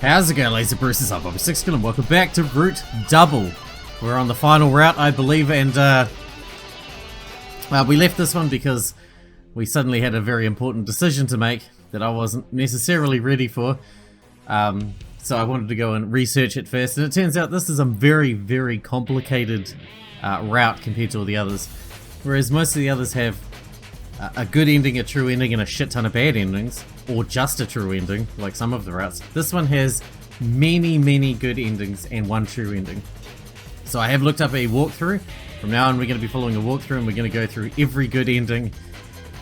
How's it going, Laser Bruces? I'm Sixkilla and welcome back to Route Double. We're on the final route, I believe, and we left this one because we suddenly had a very important decision to make that I wasn't necessarily ready for. So I wanted to go and research it first, and it turns out this is a very, very complicated route compared to all the others. Whereas most of the others have a good ending, a true ending, and a shit ton of bad endings, or just a true ending, like some of the routes. This one has many, many good endings and one true ending. So I have looked up a walkthrough. From now on we're going to be following a walkthrough and we're going to go through every good ending,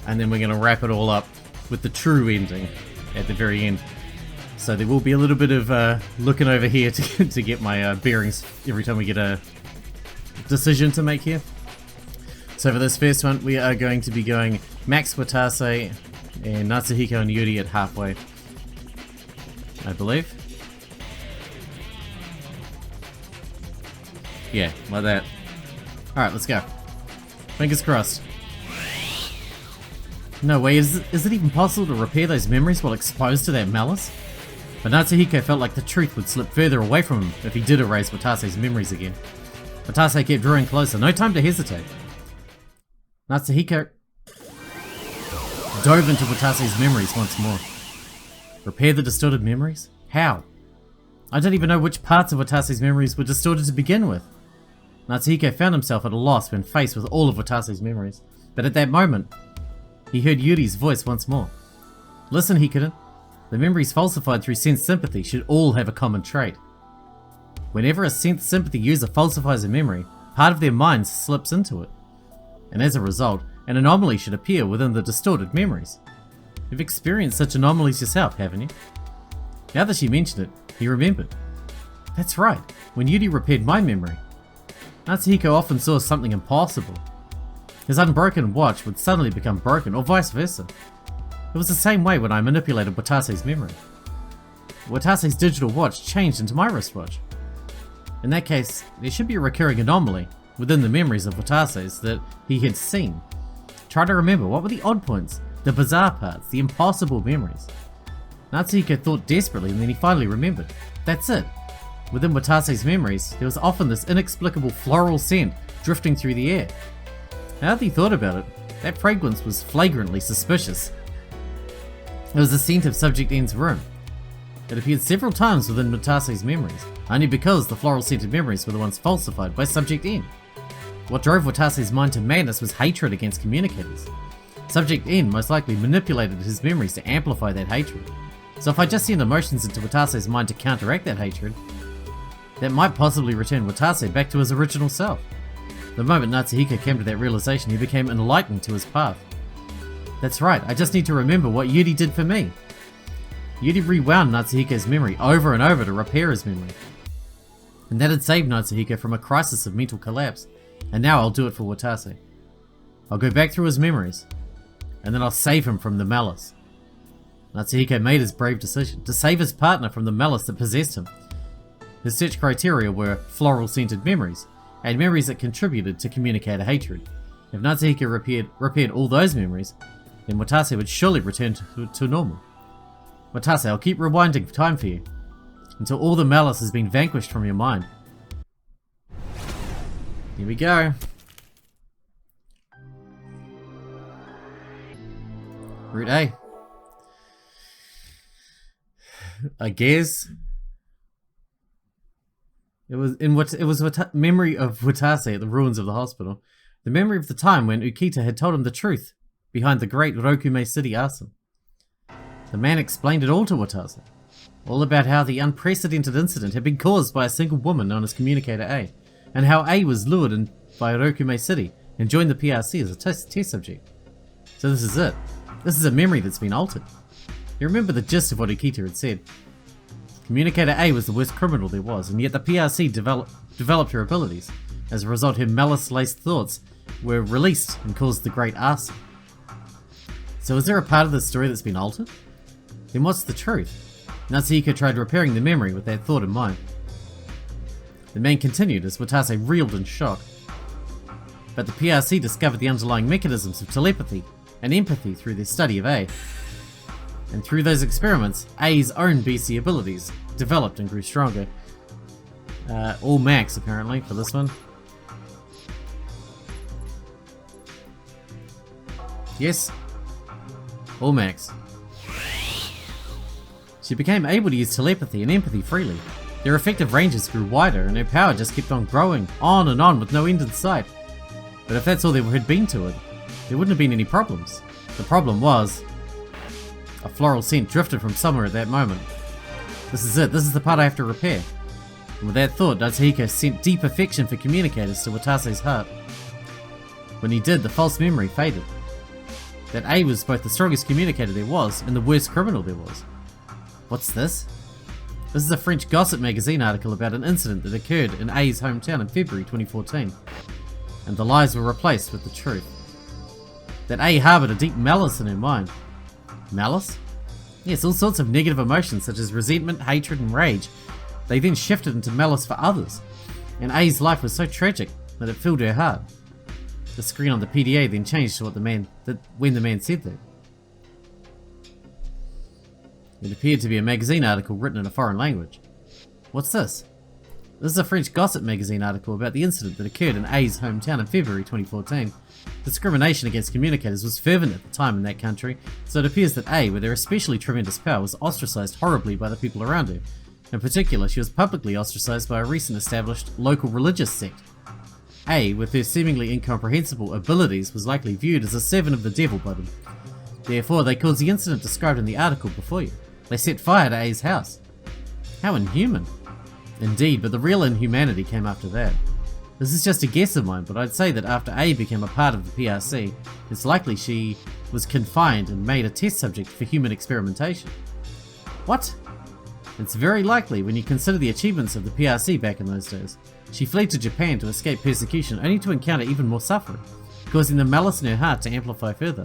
and then we're going to wrap it all up with the true ending at the very end. So there will be a little bit of looking over here to get my bearings every time we get a decision to make here. So for this first one, we are going to be going Max, Watase, and Natsuhiko and Yuri at halfway, I believe. Yeah, like that. Alright, let's go. Fingers crossed. No way, is it even possible to repair those memories while exposed to that malice? But Natsuhiko felt like the truth would slip further away from him if he did erase Watase's memories again. Watase kept drawing closer, no time to hesitate. Natsuhiko dove into Watase's memories once more. Repair the distorted memories? How? I don't even know which parts of Watase's memories were distorted to begin with. Natsuhiko found himself at a loss when faced with all of Watase's memories, but at that moment, he heard Yuri's voice once more. Listen, Hikarin. The memories falsified through sense sympathy should all have a common trait. Whenever a sense sympathy user falsifies a memory, part of their mind slips into it. And as a result, an anomaly should appear within the distorted memories. You've experienced such anomalies yourself, haven't you? Now that she mentioned it, he remembered. That's right, when Yuri repaired my memory, Natsuhiko often saw something impossible. His unbroken watch would suddenly become broken, or vice versa. It was the same way when I manipulated Watase's memory. Watase's digital watch changed into my wristwatch. In that case, there should be a recurring anomaly within the memories of Watase's that he had seen. Try to remember, what were the odd points, the bizarre parts, the impossible memories? Natsuhiko thought desperately and then he finally remembered. That's it. Within Watase's memories, there was often this inexplicable floral scent drifting through the air. Now that he thought about it, that fragrance was flagrantly suspicious. It was the scent of Subject N's room. It appeared several times within Watase's memories, only because the floral scented memories were the ones falsified by Subject N. What drove Watase's mind to madness was hatred against communicators. Subject N most likely manipulated his memories to amplify that hatred. So if I just send emotions into Watase's mind to counteract that hatred, that might possibly return Watase back to his original self. The moment Natsuhiko came to that realization, he became enlightened to his path. That's right, I just need to remember what Yuri did for me. Yuri rewound Natsuhiko's memory over and over to repair his memory. And that had saved Natsuhiko from a crisis of mental collapse. And now I'll do it for Watase. I'll go back through his memories, and then I'll save him from the malice. Natsuhiko made his brave decision to save his partner from the malice that possessed him. His search criteria were floral-scented memories, and memories that contributed to communicator hatred. If Natsuhiko repaired all those memories, then Watase would surely return to normal. Watase, I'll keep rewinding time for you, until all the malice has been vanquished from your mind. Here we go. Route A. I guess it was memory of Watase at the ruins of the hospital. The memory of the time when Ukita had told him the truth behind the great Rokume City arson. The man explained it all to Watase. All about how the unprecedented incident had been caused by a single woman known as Communicator A, and how A was lured in by Rokume City and joined the PRC as a test subject. So this is it. This is a memory that's been altered. You remember the gist of what Ukita had said. Communicator A was the worst criminal there was, and yet the PRC developed her abilities. As a result, her malice-laced thoughts were released and caused the great arson. So is there a part of the story that's been altered? Then what's the truth? Natsuhiko tried repairing the memory with that thought in mind. The man continued as Watase reeled in shock. But the PRC discovered the underlying mechanisms of telepathy and empathy through their study of A. And through those experiments, A's own BC abilities developed and grew stronger. All max apparently for this one. Yes, all max. She became able to use telepathy and empathy freely. Their effective ranges grew wider and her power just kept on growing, on and on with no end in sight. But if that's all there had been to it, there wouldn't have been any problems. The problem was, a floral scent drifted from somewhere at that moment. This is it, this is the part I have to repair. And with that thought, Natsuhiko sent deep affection for communicators to Watase's heart. When he did, the false memory faded. That A was both the strongest communicator there was and the worst criminal there was. What's this? This is a French gossip magazine article about an incident that occurred in A's hometown in February 2014. And the lies were replaced with the truth. That A harbored a deep malice in her mind. Malice? Yes, all sorts of negative emotions such as resentment, hatred and rage. They then shifted into malice for others. And A's life was so tragic that it filled her heart. The screen on the PDA then changed to when the man said that. It appeared to be a magazine article written in a foreign language. What's this? This is a French gossip magazine article about the incident that occurred in A's hometown in February 2014. Discrimination against communicators was fervent at the time in that country, so it appears that A, with her especially tremendous power, was ostracized horribly by the people around her. In particular, she was publicly ostracized by a recent established local religious sect. A, with her seemingly incomprehensible abilities, was likely viewed as a servant of the devil by them. Therefore, they caused the incident described in the article before you. They set fire to A's house. How inhuman. Indeed, but the real inhumanity came after that. This is just a guess of mine, but I'd say that after A became a part of the PRC, it's likely she was confined and made a test subject for human experimentation. What? It's very likely when you consider the achievements of the PRC back in those days. She fled to Japan to escape persecution only to encounter even more suffering, causing the malice in her heart to amplify further.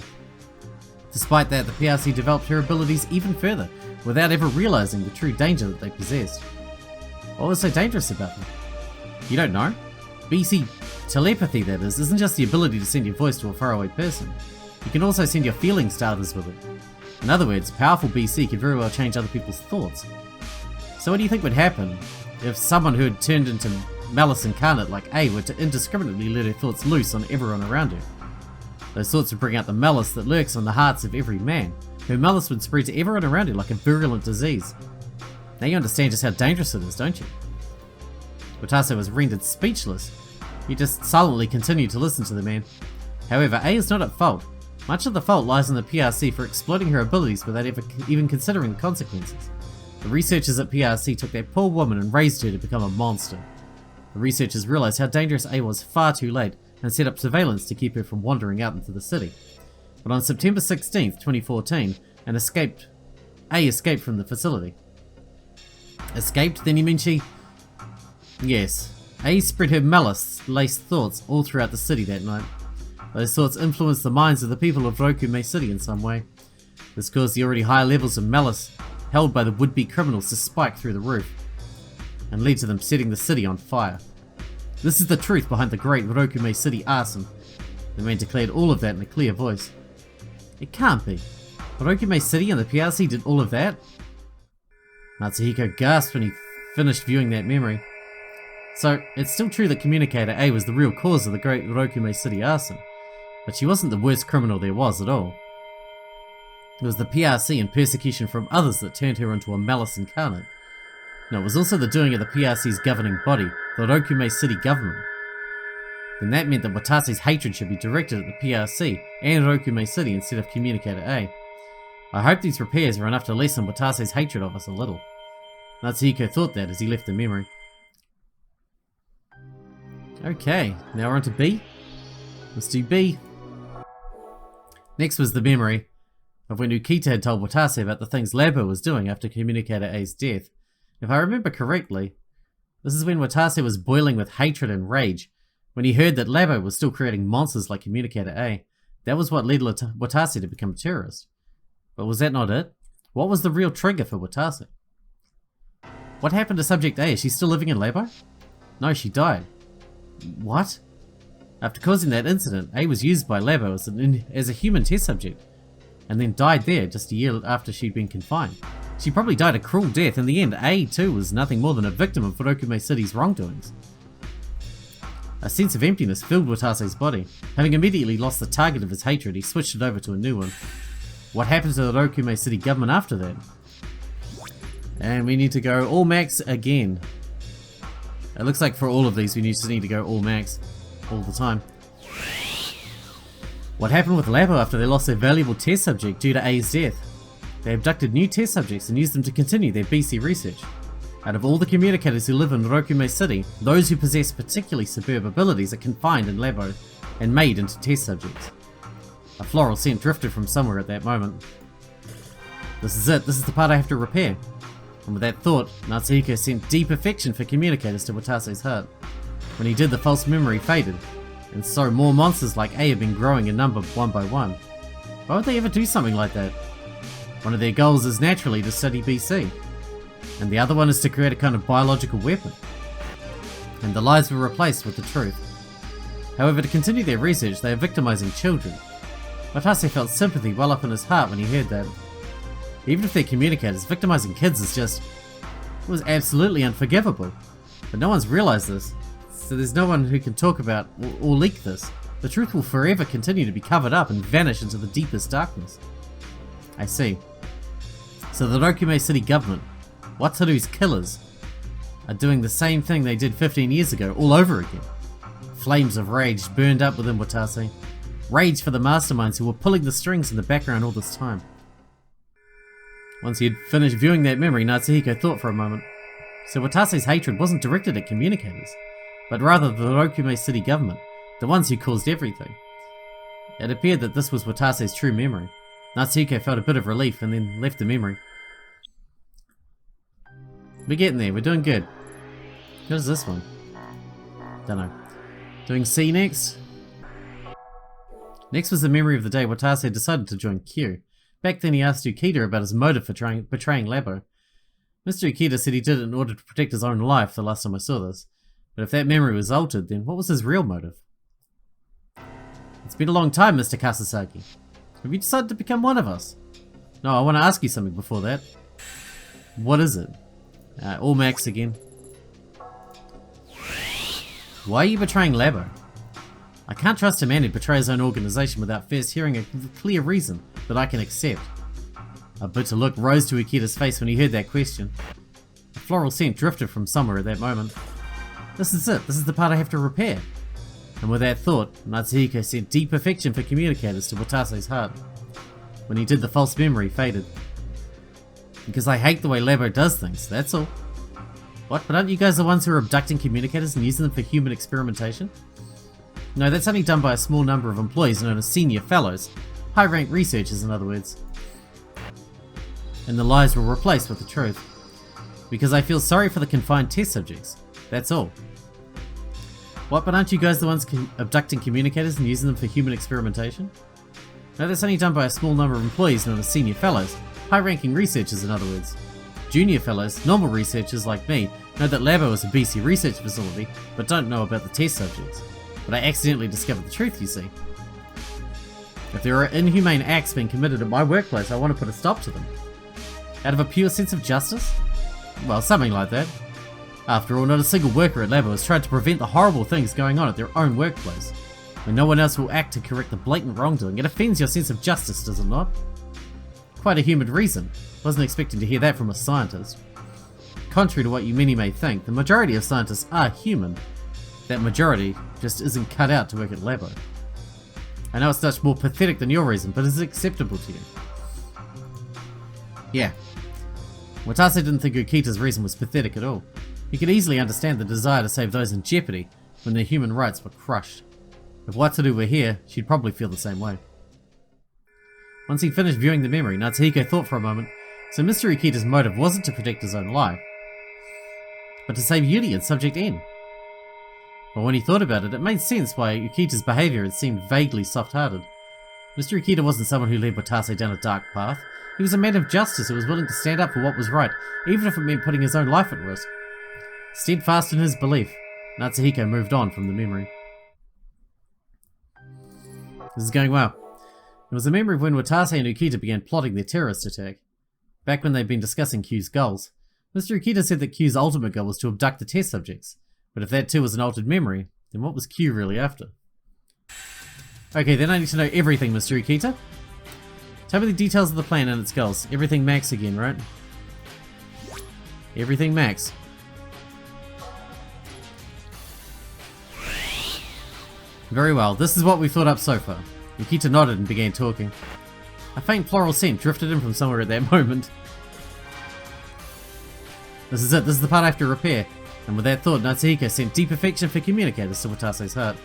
Despite that, the PRC developed her abilities even further, without ever realizing the true danger that they possessed. What was so dangerous about them? You don't know? BC telepathy, that is, isn't just the ability to send your voice to a faraway person. You can also send your feelings to others with it. In other words, powerful BC can very well change other people's thoughts. So what do you think would happen if someone who had turned into malice incarnate like A were to indiscriminately let her thoughts loose on everyone around her? Those thoughts would bring out the malice that lurks on the hearts of every man. Her malice would spread to everyone around her like a virulent disease. Now you understand just how dangerous it is, don't you? Watase was rendered speechless. He just silently continued to listen to the man. However, A is not at fault. Much of the fault lies in the PRC for exploiting her abilities without even considering the consequences. The researchers at PRC took that poor woman and raised her to become a monster. The researchers realized how dangerous A was far too late and set up surveillance to keep her from wandering out into the city. But on September 16th, 2014, A escaped from the facility. Escaped? Then you mean she... Yes. A spread her malice-laced thoughts all throughout the city that night. Those thoughts influenced the minds of the people of Rokume City in some way. This caused the already high levels of malice held by the would-be criminals to spike through the roof, and led to them setting the city on fire. This is the truth behind the great Rokume City arson. The man declared all of that in a clear voice. It can't be. Rokume City and the PRC did all of that? Natsuhiko gasped when he finished viewing that memory. So, it's still true that Communicator A was the real cause of the great Rokume City arson, but she wasn't the worst criminal there was at all. It was the PRC and persecution from others that turned her into a malice incarnate. No, it was also the doing of the PRC's governing body, the Rokume City government. Then that meant that Watase's hatred should be directed at the PRC and Rokume City instead of Communicator A. I hope these repairs are enough to lessen Watase's hatred of us a little. Natsuhiko thought that as he left the memory. Okay, now we're on to B. Let's do B. Next was the memory of when Ukita had told Watase about the things Labo was doing after Communicator A's death. If I remember correctly, this is when Watase was boiling with hatred and rage, when he heard that Labo was still creating monsters like Communicator A. That was what led Watase to become a terrorist. But was that not it? What was the real trigger for Watase? What happened to Subject A? Is she still living in Labo? No, she died. What? After causing that incident, A was used by Labo as a human test subject, and then died there just a year after she'd been confined. She probably died a cruel death. In the end, A too was nothing more than a victim of Furokume City's wrongdoings. A sense of emptiness filled Watase's body. Having immediately lost the target of his hatred, he switched it over to a new one. What happened to the Furokume City government after that? And we need to go all max again. It looks like for all of these we just need to go all max all the time. What happened with Labo after they lost their valuable test subject due to A's death? They abducted new test subjects and used them to continue their BC research. Out of all the communicators who live in Furokume City, those who possess particularly superb abilities are confined in Labo and made into test subjects. A floral scent drifted from somewhere at that moment. This is it, this is the part I have to repair. And with that thought, Natsuhiko sent deep affection for communicators to Watase's heart. When he did, the false memory faded, and so more monsters like A have been growing in number one by one. Why would they ever do something like that? One of their goals is naturally to study BC, and the other one is to create a kind of biological weapon. And the lies were replaced with the truth. However, to continue their research, they are victimizing children. Watase felt sympathy well up in his heart when he heard that. Even if they're communicators, victimizing kids is just... it was absolutely unforgivable. But no one's realized this, so there's no one who can talk about or leak this. The truth will forever continue to be covered up and vanish into the deepest darkness. I see. So the Furokume City government, Wataru's killers, are doing the same thing they did 15 years ago, all over again. Flames of rage burned up within Watase. Rage for the masterminds who were pulling the strings in the background all this time. Once he had finished viewing that memory, Natsuhiko thought for a moment. So Watase's hatred wasn't directed at communicators, but rather the Furokume City government, the ones who caused everything. It appeared that this was Watase's true memory. Natsuhiko felt a bit of relief and then left the memory. We're getting there, we're doing good. What is this one? Dunno. Doing C next? Next was the memory of the day Watase decided to join Q. Back then he asked Ukita about his motive for betraying Labo. Mr. Ukita said he did it in order to protect his own life the last time I saw this. But if that memory was altered, then what was his real motive? It's been a long time, Mr. Kasasagi. Have you decided to become one of us? No, I want to ask you something before that. What is it? All max again. Why are you betraying Labo? I can't trust a man who betrays his own organization without first hearing a clear reason that I can accept. A bitter look rose to Ukita's face when he heard that question. A floral scent drifted from somewhere at that moment. This is it, this is the part I have to repair. And with that thought, Natsuhiko sent deep affection for communicators to Watase's heart. When he did, the false memory faded. Because I hate the way Labo does things, that's all. What, but aren't you guys the ones who are abducting communicators and using them for human experimentation? No, that's only done by a small number of employees known as senior fellows. High-ranked researchers, in other words. And the lies were replaced with the truth. Because I feel sorry for the confined test subjects. That's all. What, but aren't you guys the ones abducting communicators and using them for human experimentation? No, that's only done by a small number of employees known as senior fellows. High-ranking researchers, in other words. Junior fellows, normal researchers like me, know that Labo is a BC research facility, but don't know about the test subjects. But I accidentally discovered the truth, you see. If there are inhumane acts being committed at my workplace, I want to put a stop to them. Out of a pure sense of justice? Well, something like that. After all, not a single worker at Labo has tried to prevent the horrible things going on at their own workplace. When no one else will act to correct the blatant wrongdoing, it offends your sense of justice, does it not? Quite a human reason. Wasn't expecting to hear that from a scientist. Contrary to what you many may think, the majority of scientists are human. That majority just isn't cut out to work at Labo. I know it's much more pathetic than your reason, but is it acceptable to you? Yeah. Watase didn't think Ukita's reason was pathetic at all. He could easily understand the desire to save those in jeopardy when their human rights were crushed. If Wataru were here, she'd probably feel the same way. Once he'd finished viewing the memory, Natsuhiko thought for a moment, so Mr. Ukita's motive wasn't to protect his own life, but to save Yuri and Subject N. But when he thought about it, it made sense why Ukita's behaviour had seemed vaguely soft-hearted. Mr. Ukita wasn't someone who led Watase down a dark path. He was a man of justice who was willing to stand up for what was right, even if it meant putting his own life at risk. Steadfast in his belief, Natsuhiko moved on from the memory. This is going well. It was a memory of when Watase and Ukita began plotting their terrorist attack. Back when they'd been discussing Q's goals, Mr. Ukita said that Q's ultimate goal was to abduct the test subjects, but if that too was an altered memory, then what was Q really after? Okay, then I need to know everything, Mr. Ukita. Tell me the details of the plan and its goals. Everything max again, right? Everything max. Very well, this is what we thought up so far. Ukita nodded and began talking. A faint floral scent drifted in from somewhere at that moment. This is it, this is the part I have to repair. And with that thought, Natsuhiko sent deep affection for communicators to Watase's heart.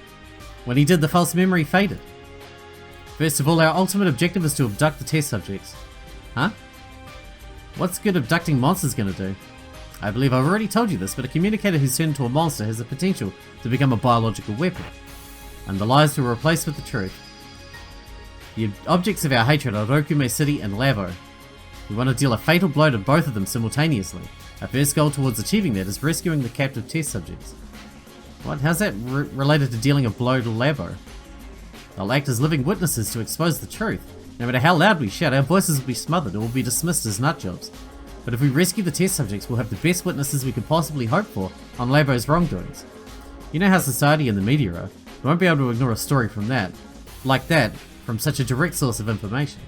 When he did, the false memory faded. First of all, our ultimate objective is to abduct the test subjects. Huh? What's good abducting monsters gonna do? I believe I've already told you this, but a communicator who's turned into a monster has the potential to become a biological weapon. And the lies will replace with the truth. The objects of our hatred are Rokume City and Labo. We want to deal a fatal blow to both of them simultaneously. Our first goal towards achieving that is rescuing the captive test subjects. What? How's that related to dealing a blow to Labo? They'll act as living witnesses to expose the truth. No matter how loud we shout, our voices will be smothered or will be dismissed as nutjobs. But if we rescue the test subjects, we'll have the best witnesses we could possibly hope for on Labo's wrongdoings. You know how society and the media are. We won't be able to ignore a story from that, from such a direct source of information.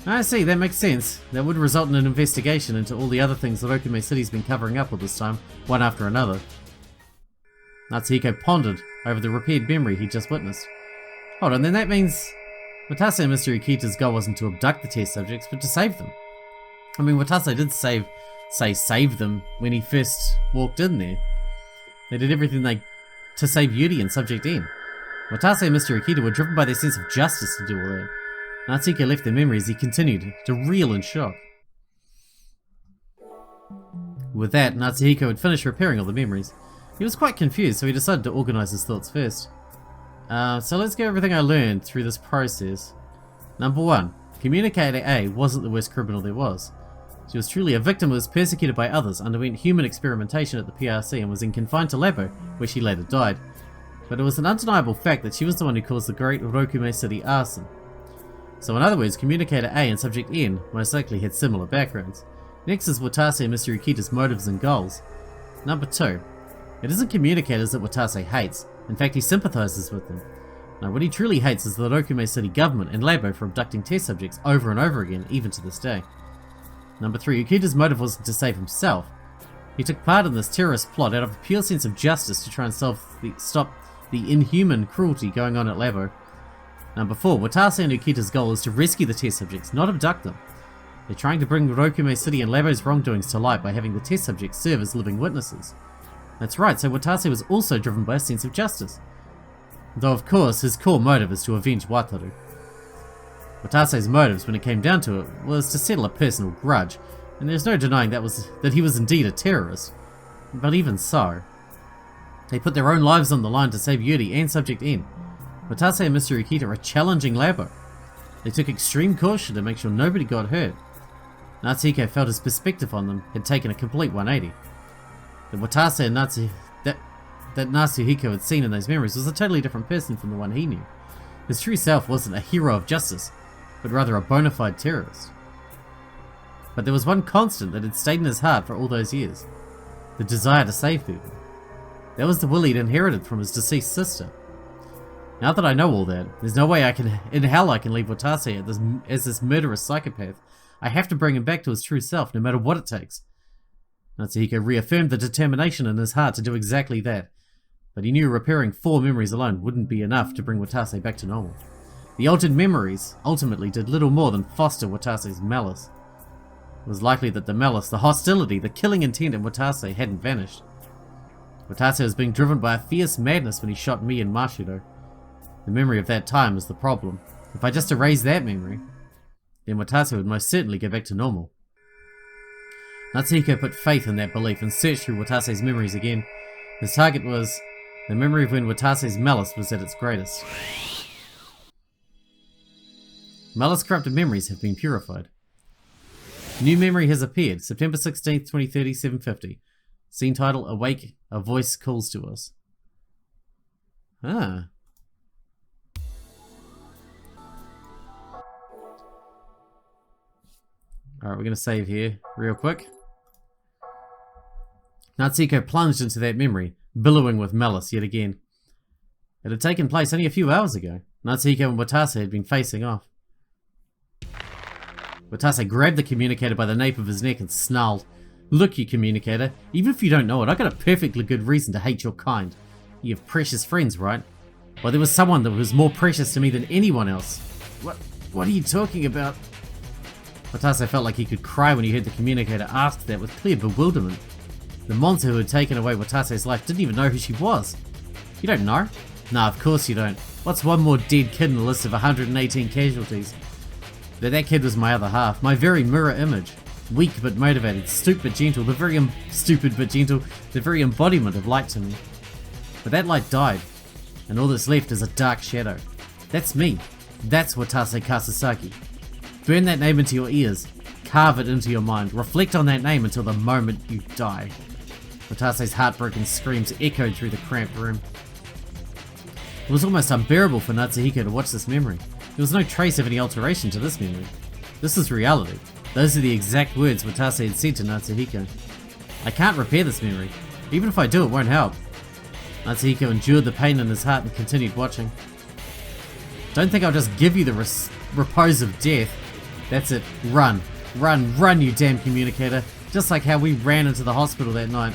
I see, that makes sense. That would result in an investigation into all the other things that Okume City's been covering up all this time, one after another. Natsuhiko pondered over the repaired memory he just witnessed. Hold on, then that means Watase and Mr. Ukita's goal wasn't to abduct the test subjects, but to save them. I mean, Watase did save them when he first walked in there. They did everything to save Yuri and Subject N. Watase and Mr. Ukita were driven by their sense of justice to do all that. Natsuhiko left their memory as he continued to reel in shock. With that, Natsuhiko had finished repairing all the memories. He was quite confused, so he decided to organize his thoughts first. So let's go everything I learned through this process. Number 1. Communicator A wasn't the worst criminal there was. She was truly a victim who was persecuted by others, underwent human experimentation at the PRC and was confined to Labo, where she later died. But it was an undeniable fact that she was the one who caused the great Rokume City arson. So in other words, Communicator A and Subject N most likely had similar backgrounds. Next is Watase and Mr. Ukita's motives and goals. Number 2. It isn't communicators that Watase hates, in fact he sympathizes with them. Now what he truly hates is the Rokume City government and Labo for abducting test subjects over and over again, even to this day. Number 3. Ukita's motive wasn't to save himself. He took part in this terrorist plot out of a pure sense of justice to try and stop the inhuman cruelty going on at Labo. Number 4. Watase and Ukita's goal is to rescue the test subjects, not abduct them. They're trying to bring Rokume City and Labo's wrongdoings to light by having the test subjects serve as living witnesses. That's right, so Watase was also driven by a sense of justice. Though of course, his core motive is to avenge Wataru. Watase's motives, when it came down to it, was to settle a personal grudge, and there's no denying that he was indeed a terrorist. But even so, they put their own lives on the line to save Yuri and Subject N. Watase and Mr. Ukita are challenging Labo. They took extreme caution to make sure nobody got hurt. Natsuhiko felt his perspective on them had taken a complete 180. That Watase and Natsuhiko had seen in those memories was a totally different person from the one he knew. His true self wasn't a hero of justice, but rather a bona fide terrorist. But there was one constant that had stayed in his heart for all those years. The desire to save people. That was the will he'd inherited from his deceased sister. Now that I know all that, there's no way in hell I can leave Watase as this murderous psychopath. I have to bring him back to his true self, no matter what it takes. Natsuhiko reaffirmed the determination in his heart to do exactly that, but he knew repairing 4 memories alone wouldn't be enough to bring Watase back to normal. The altered memories ultimately did little more than foster Watase's malice. It was likely that the malice, the hostility, the killing intent in Watase hadn't vanished. Watase was being driven by a fierce madness when he shot me and Mashiro. The memory of that time was the problem. If I just erase that memory, then Watase would most certainly go back to normal. Natsuhiko put faith in that belief and searched through Watase's memories again. His target was the memory of when Watase's malice was at its greatest. Malice-corrupted memories have been purified. New memory has appeared, September 16th, 2030, 7:50. Scene title, Awake, a voice calls to us. Ah. Alright, we're gonna save here real quick. Natsuko plunged into that memory, billowing with malice yet again. It had taken place only a few hours ago. Natsuko and Watase had been facing off. Watase grabbed the communicator by the nape of his neck and snarled, "Look, you communicator, even if you don't know it, I got a perfectly good reason to hate your kind. You have precious friends, right? Well, there was someone that was more precious to me than anyone else." What are you talking about? Watase felt like he could cry when he heard the communicator ask that with clear bewilderment. The monster who had taken away Watase's life didn't even know who she was. "You don't know?" "Nah, of course you don't. What's one more dead kid in the list of 118 casualties?" But that kid was my other half, my very mirror image. Weak but motivated, stupid but gentle, the very embodiment of light to me. But that light died, and all that's left is a dark shadow. That's me. That's Watase Kasasagi. Burn that name into your ears, carve it into your mind, reflect on that name until the moment you die. Watase's heartbroken screams echoed through the cramped room. It was almost unbearable for Natsuhiko to watch this memory. There was no trace of any alteration to this memory. This is reality. Those are the exact words Watase had said to Natsuhiko. "I can't repair this memory. Even if I do, it won't help." Natsuhiko endured the pain in his heart and continued watching. "Don't think I'll just give you the repose of death. That's it. Run. Run, run, you damn communicator. Just like how we ran into the hospital that night.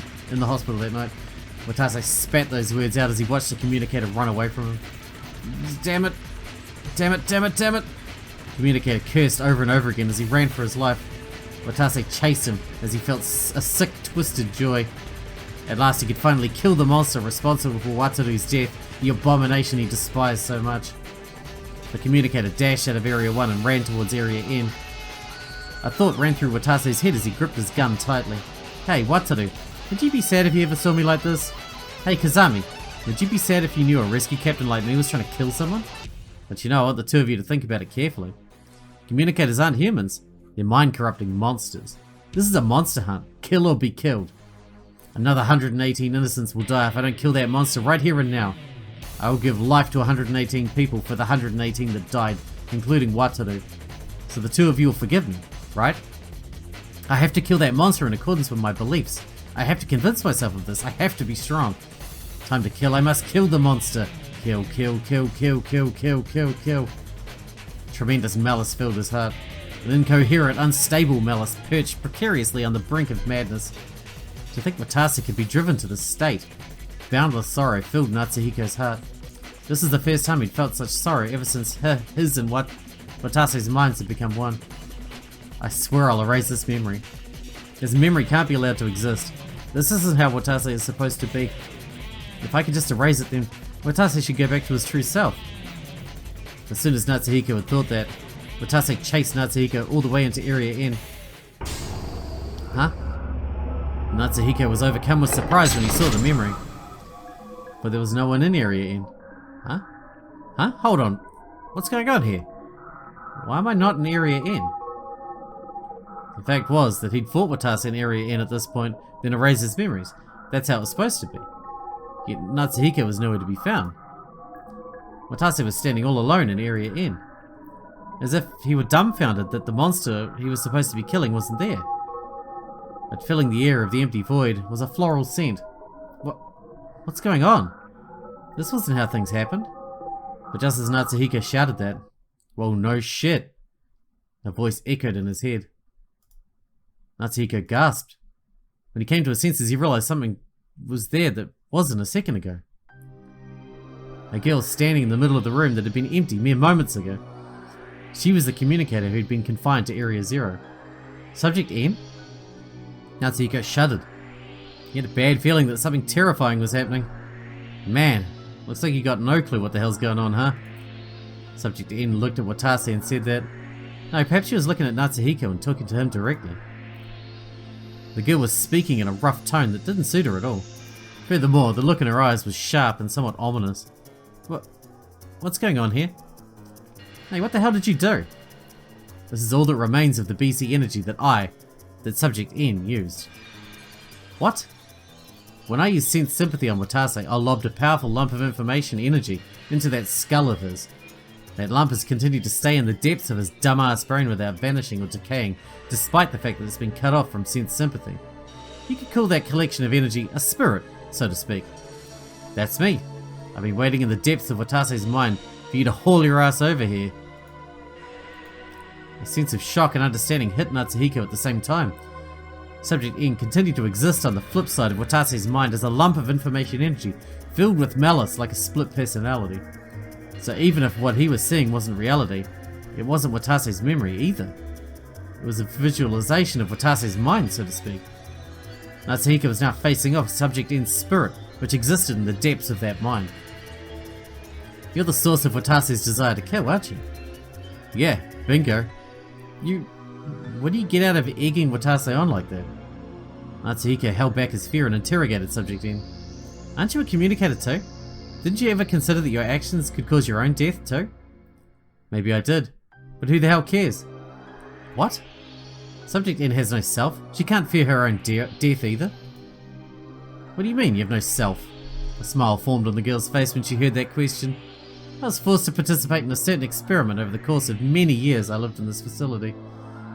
Watase spat those words out as he watched the communicator run away from him. Damn it. Damn it, damn it, damn it. The communicator cursed over and over again as he ran for his life. Watase chased him as he felt a sick, twisted joy. At last he could finally kill the monster responsible for Wataru's death, the abomination he despised so much. The communicator dashed out of Area 1 and ran towards Area N. A thought ran through Watase's head as he gripped his gun tightly. "Hey, Wataru, would you be sad if you ever saw me like this? Hey, Kazami, would you be sad if you knew a rescue captain like me was trying to kill someone?" But you know, I want the two of you to think about it carefully. Communicators aren't humans. They're mind-corrupting monsters. This is a monster hunt. Kill or be killed. Another 118 innocents will die if I don't kill that monster right here and now. I will give life to 118 people for the 118 that died, including Wataru. So the two of you will forgive me, right? I have to kill that monster in accordance with my beliefs. I have to convince myself of this. I have to be strong. Time to kill. I must kill the monster. Kill, kill, kill, kill, kill, kill, kill, kill. Tremendous malice filled his heart. An incoherent, unstable malice perched precariously on the brink of madness. To think Watase could be driven to this state. Boundless sorrow filled Natsuhiko's heart. This is the first time he'd felt such sorrow ever since his and Watase's minds had become one. I swear I'll erase this memory. This memory can't be allowed to exist. This isn't how Watase is supposed to be. If I could just erase it, then Watase should go back to his true self. As soon as Natsuhiko had thought that, Watase chased Natsuhiko all the way into Area N. Huh? Natsuhiko was overcome with surprise when he saw the memory. But there was no one in Area N. Huh? Huh? Hold on. What's going on here? Why am I not in Area N? The fact was that he'd fought Watase in Area N at this point, then erased his memories. That's how it was supposed to be. Yet Natsuhiko was nowhere to be found. Watase was standing all alone in Area N, as if he were dumbfounded that the monster he was supposed to be killing wasn't there. But filling the air of the empty void was a floral scent. What's going on? This wasn't how things happened. But just as Natsuhiko shouted that, well, no shit, a voice echoed in his head. Natsuhiko gasped. When he came to his senses, he realized something was there that wasn't a second ago. A girl standing in the middle of the room that had been empty mere moments ago. She was the communicator who'd been confined to Area 0. Subject N? Natsuhiko shuddered. He had a bad feeling that something terrifying was happening. Man, looks like you got no clue what the hell's going on, huh? Subject N looked at Watase and said that, no, perhaps she was looking at Natsuhiko and talking to him directly. The girl was speaking in a rough tone that didn't suit her at all. Furthermore, the look in her eyes was sharp and somewhat ominous. What's going on here? Hey, what the hell did you do? This is all that remains of the BC energy that Subject N used. What? When I used sense sympathy on Watase, I lobbed a powerful lump of information energy into that skull of his. That lump has continued to stay in the depths of his dumbass brain without vanishing or decaying, despite the fact that it's been cut off from sense sympathy. You could call that collection of energy a spirit, so to speak. That's me. I've been waiting in the depths of Watase's mind for you to haul your ass over here. A sense of shock and understanding hit Natsuhiko at the same time. Subject N continued to exist on the flip side of Watase's mind as a lump of information energy filled with malice like a split personality. So even if what he was seeing wasn't reality, it wasn't Watase's memory either. It was a visualization of Watase's mind, so to speak. Natsuhiko was now facing off Subject N's spirit, which existed in the depths of that mind. You're the source of Watase's desire to kill, aren't you? Yeah, bingo. What do you get out of egging Watase on like that? Natsuhiko held back his fear and interrogated Subject N. Aren't you a communicator too? Didn't you ever consider that your actions could cause your own death too? Maybe I did, but who the hell cares? What? Subject N has no self. She can't fear her own death either. What do you mean you have no self? A smile formed on the girl's face when she heard that question. I was forced to participate in a certain experiment over the course of many years I lived in this facility.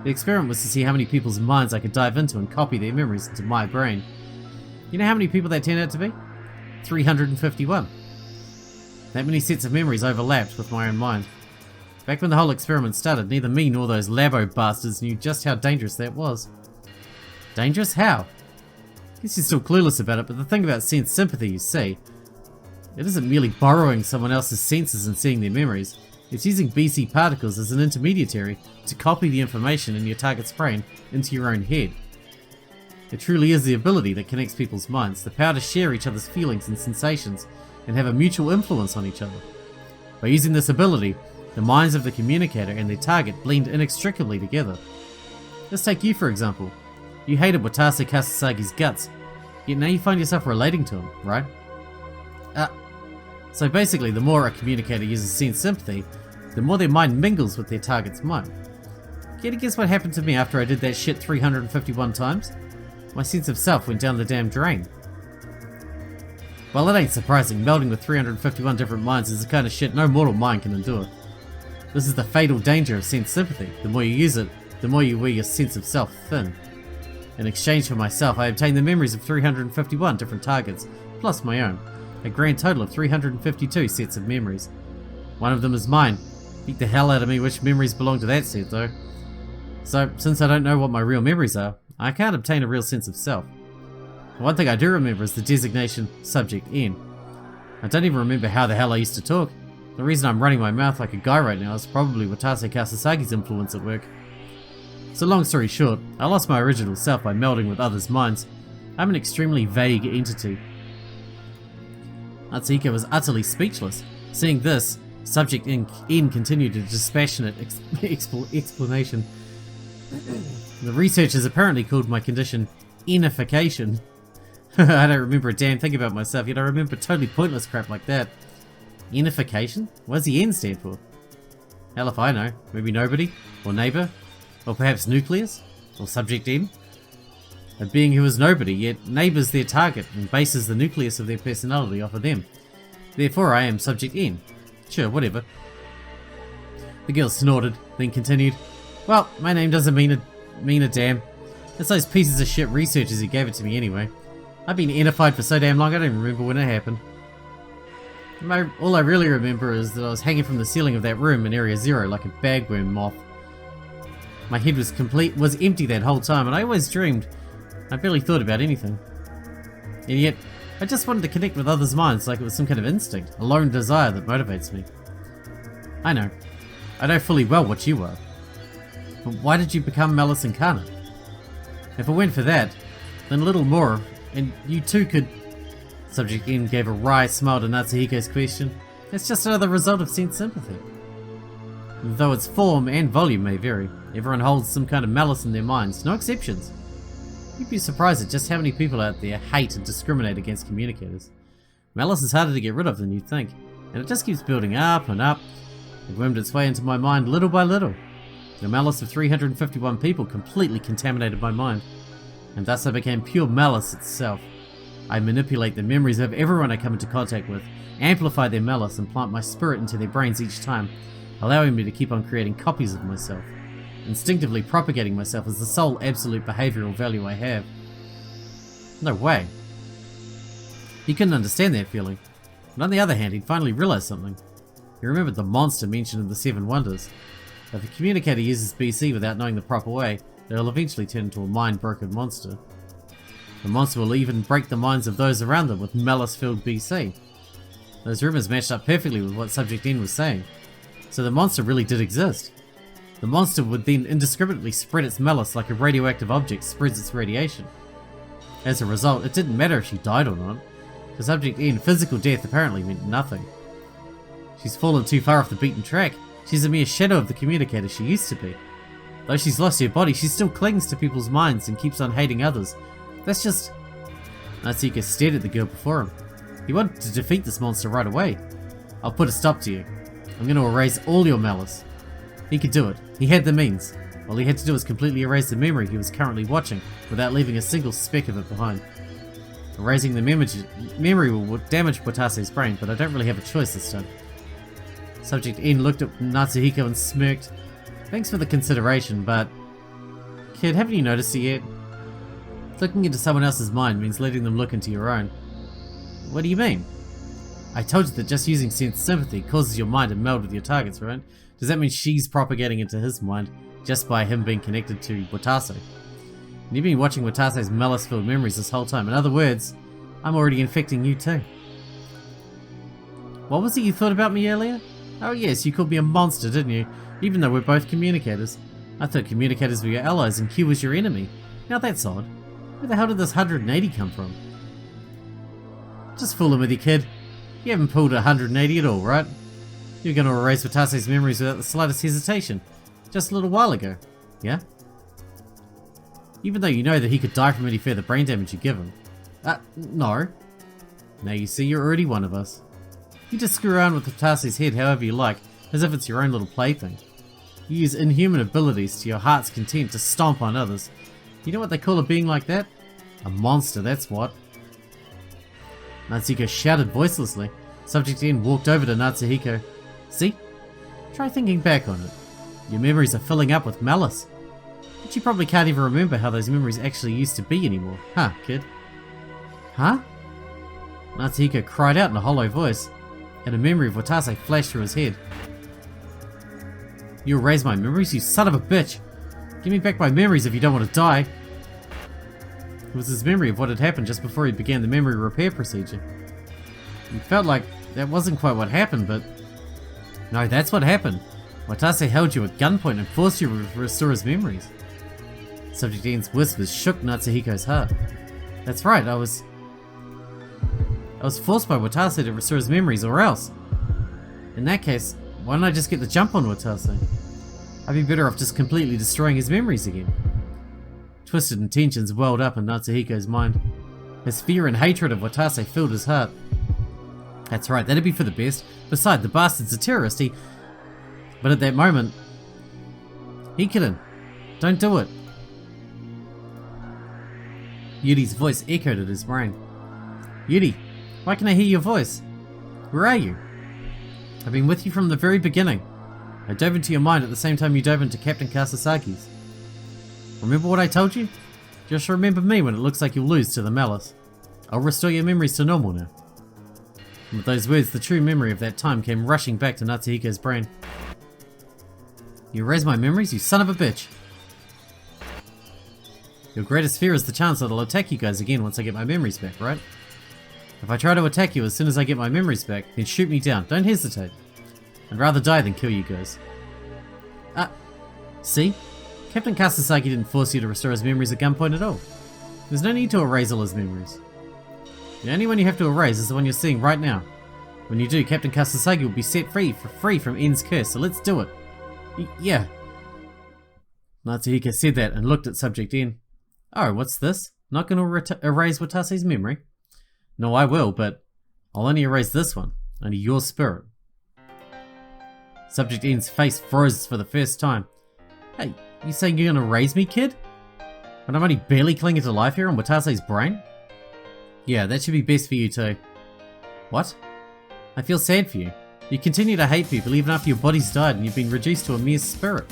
The experiment was to see how many people's minds I could dive into and copy their memories into my brain. You know how many people that turned out to be? 351. That many sets of memories overlapped with my own mind. Back when the whole experiment started, neither me nor those labo bastards knew just how dangerous that was. Dangerous? How? I guess you're still clueless about it, but the thing about sense sympathy, you see, it isn't merely borrowing someone else's senses and seeing their memories. It's using BC particles as an intermediary to copy the information in your target's brain into your own head. It truly is the ability that connects people's minds, the power to share each other's feelings and sensations, and have a mutual influence on each other. By using this ability, the minds of the communicator and their target blend inextricably together. Let's take you for example. You hated Watase Kasasagi's guts, yet now you find yourself relating to him, right? So basically, the more a communicator uses sense sympathy, the more their mind mingles with their target's mind. Care to guess what happened to me after I did that shit 351 times? My sense of self went down the damn drain. Well, it ain't surprising. Melding with 351 different minds is the kind of shit no mortal mind can endure. This is the fatal danger of sense sympathy. The more you use it, the more you wear your sense of self thin. In exchange for myself, I obtained the memories of 351 different targets, plus my own. A grand total of 352 sets of memories. One of them is mine. Beat the hell out of me which memories belong to that set though. So, since I don't know what my real memories are, I can't obtain a real sense of self. One thing I do remember is the designation Subject N. I don't even remember how the hell I used to talk. The reason I'm running my mouth like a guy right now is probably Watase Kasasagi's influence at work. So long story short, I lost my original self by melding with others' minds. I'm an extremely vague entity. Natsuhiko was utterly speechless. Seeing this, Subject N continued a dispassionate explanation. The researchers apparently called my condition Enification. I don't remember a damn thing about myself, yet I remember totally pointless crap like that. Enification? What does the N stand for? Hell if I know. Maybe nobody? Or neighbor? Or perhaps nucleus? Or Subject N? A being who is nobody, yet neighbors their target and bases the nucleus of their personality off of them. Therefore I am Subject N. Sure, whatever. The girl snorted, then continued, well, my name doesn't mean a damn. It's those pieces of shit researchers who gave it to me anyway. I've been enified for so damn long I don't even remember when it happened. All I really remember is that I was hanging from the ceiling of that room in Area 0 like a bagworm moth. My head was empty that whole time, and I always dreamed. I barely thought about anything. And yet, I just wanted to connect with others' minds like it was some kind of instinct, a lone desire that motivates me. I know fully well what you are. But why did you become Malice Incarnate? If it weren't for that, then a little more, and you too could... Subject N gave a wry smile to Natsuhiko's question. It's just another result of sense sympathy. Though its form and volume may vary, everyone holds some kind of malice in their minds, no exceptions. You'd be surprised at just how many people out there hate and discriminate against communicators. Malice is harder to get rid of than you'd think, and it just keeps building up and up. It wormed its way into my mind little by little. The malice of 351 people completely contaminated my mind, and thus I became pure malice itself. I manipulate the memories of everyone I come into contact with, amplify their malice and plant my spirit into their brains each time. allowing me to keep on creating copies of myself, instinctively propagating myself as the sole absolute behavioural value I have. No way. He couldn't understand that feeling, but on the other hand, he'd finally realised something. He remembered the monster mentioned in the Seven Wonders. If a communicator uses BC without knowing the proper way, they'll eventually turn into a mind-broken monster. The monster will even break the minds of those around them with malice-filled BC. Those rumours matched up perfectly with what Subject N was saying. So the monster really did exist. The monster would then indiscriminately spread its malice like a radioactive object spreads its radiation. As a result, it didn't matter if she died or not. To Subject N, physical death apparently meant nothing. She's fallen too far off the beaten track. She's a mere shadow of the communicator she used to be. Though she's lost her body, she still clings to people's minds and keeps on hating others. That's just... Natsuhiko stared at the girl before him. He wanted to defeat this monster right away. I'll put a stop to you. I'm going to erase all your malice. He could do it. He had the means. All he had to do was completely erase the memory he was currently watching without leaving a single speck of it behind. Erasing the memory will damage Watase's brain, but I don't really have a choice this time. Subject N looked at Natsuhiko and smirked. Thanks for the consideration, but... Kid, haven't you noticed it yet? Looking into someone else's mind means letting them look into your own. What do you mean? I told you that just using sense sympathy causes your mind to meld with your targets, right? Does that mean she's propagating into his mind just by him being connected to Watase? And you've been watching Watase's malice-filled memories this whole time. In other words, I'm already infecting you too. What was it you thought about me earlier? Oh yes, you called me a monster, didn't you? Even though we're both communicators. I thought communicators were your allies and Q was your enemy. Now that's odd. Where the hell did this 180 come from? Just fooling with you, kid. You haven't pulled a 180 at all, right? You're going to erase Watase's memories without the slightest hesitation. Just a little while ago. Yeah? Even though you know that he could die from any further brain damage you give him. No. Now you see, you're already one of us. You just screw around with Watase's head however you like, as if it's your own little plaything. You use inhuman abilities to your heart's content to stomp on others. You know what they call a being like that? A monster, that's what. Natsuhiko shouted voicelessly. Subject N walked over to Natsuhiko. See? Try thinking back on it. Your memories are filling up with malice. But you probably can't even remember how those memories actually used to be anymore. Huh, kid? Huh? Natsuhiko cried out in a hollow voice, and a memory of Watase flashed through his head. You erase my memories, you son of a bitch! Give me back my memories if you don't want to die! It was his memory of what had happened just before he began the memory repair procedure. It felt like that wasn't quite what happened, but... No, that's what happened. Watase held you at gunpoint and forced you to restore his memories. Subject N's whispers shook Natsuhiko's heart. That's right, I was forced by Watase to restore his memories, or else. In that case, why don't I just get the jump on Watase? I'd be better off just completely destroying his memories again. Twisted intentions welled up in Natsuhiko's mind. His fear and hatred of Watase filled his heart. That's right, that'd be for the best. Besides, the bastard's a terrorist, But at that moment... Hikarin, don't do it. Yuri's voice echoed at his brain. Yuri, why can I hear your voice? Where are you? I've been with you from the very beginning. I dove into your mind at the same time you dove into Captain Kasasagi's. Remember what I told you? Just remember me when it looks like you'll lose to the malice. I'll restore your memories to normal now. And with those words, the true memory of that time came rushing back to Natsuhiko's brain. You erased my memories, you son of a bitch! Your greatest fear is the chance that I'll attack you guys again once I get my memories back, right? If I try to attack you as soon as I get my memories back, then shoot me down, don't hesitate. I'd rather die than kill you guys. See? Captain Kasasagi didn't force you to restore his memories at gunpoint at all. There's no need to erase all his memories. The only one you have to erase is the one you're seeing right now. When you do, Captain Kasasagi will be set free from N's curse, so let's do it. Yeah. Natsuhiko said that and looked at Subject N. Oh, what's this? Not going to erase Watase's memory? No, I will, but I'll only erase this one. Only your spirit. Subject N's face froze for the first time. Hey, you saying you're gonna raise me, kid? When I'm only barely clinging to life here on Watase's brain? Yeah, that should be best for you too. What? I feel sad for you. You continue to hate people even after your body's died and you've been reduced to a mere spirit.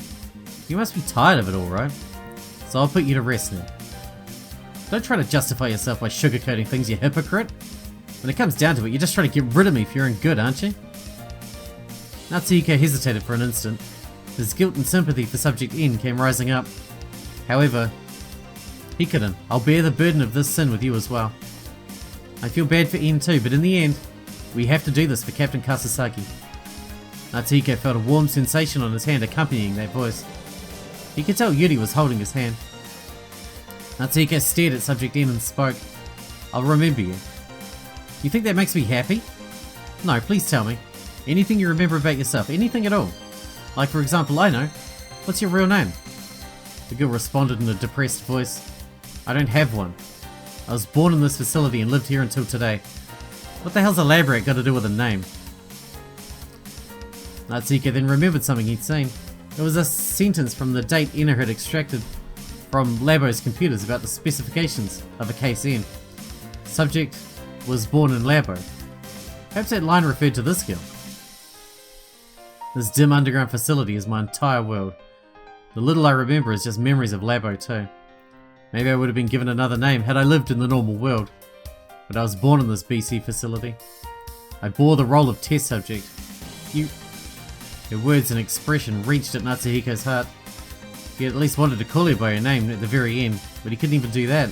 You must be tired of it all, right? So I'll put you to rest now. Don't try to justify yourself by sugarcoating things, you hypocrite. When it comes down to it, you're just trying to get rid of me for your own good, aren't you? Natsuhiko hesitated for an instant. His guilt and sympathy for Subject N came rising up. However, Hikaden, I'll bear the burden of this sin with you as well. I feel bad for N too, but in the end, we have to do this for Captain Kasasagi. Natsuhiko felt a warm sensation on his hand accompanying that voice. He could tell Yuri was holding his hand. Natsuhiko stared at Subject N and spoke. I'll remember you. You think that makes me happy? No, please tell me. Anything you remember about yourself, anything at all. Like for example, I know. What's your real name? The girl responded in a depressed voice. I don't have one. I was born in this facility and lived here until today. What the hell's a lab rat got to do with a name? Natsuhiko then remembered something he'd seen. It was a sentence from the date Enna had extracted from Labo's computers about the specifications of a case N. Subject was born in Labo. Perhaps that line referred to this girl. This dim underground facility is my entire world. The little I remember is just memories of Labo too. Maybe I would have been given another name had I lived in the normal world. But I was born in this BC facility. I bore the role of test subject. Her words and expression reached at Natsuhiko's heart. He at least wanted to call her by her name at the very end, but he couldn't even do that.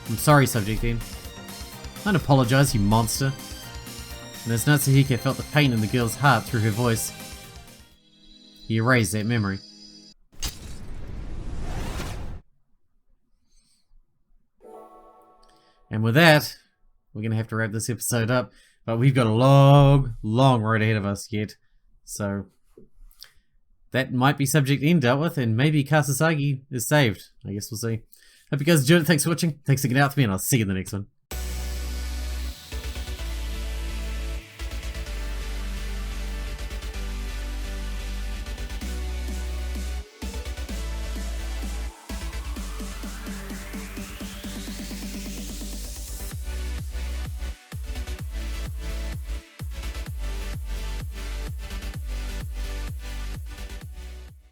I'm sorry, Subject N. Don't apologise, you monster. And as Natsuhiko felt the pain in the girl's heart through her voice, he erased that memory. And with that, we're going to have to wrap this episode up, but we've got a long road ahead of us yet. So that might be Subject N dealt with, and maybe Kasasagi is saved. I guess we'll see. Hope you guys enjoyed it. Thanks for watching. Thanks for getting out with me, and I'll see you in the next one.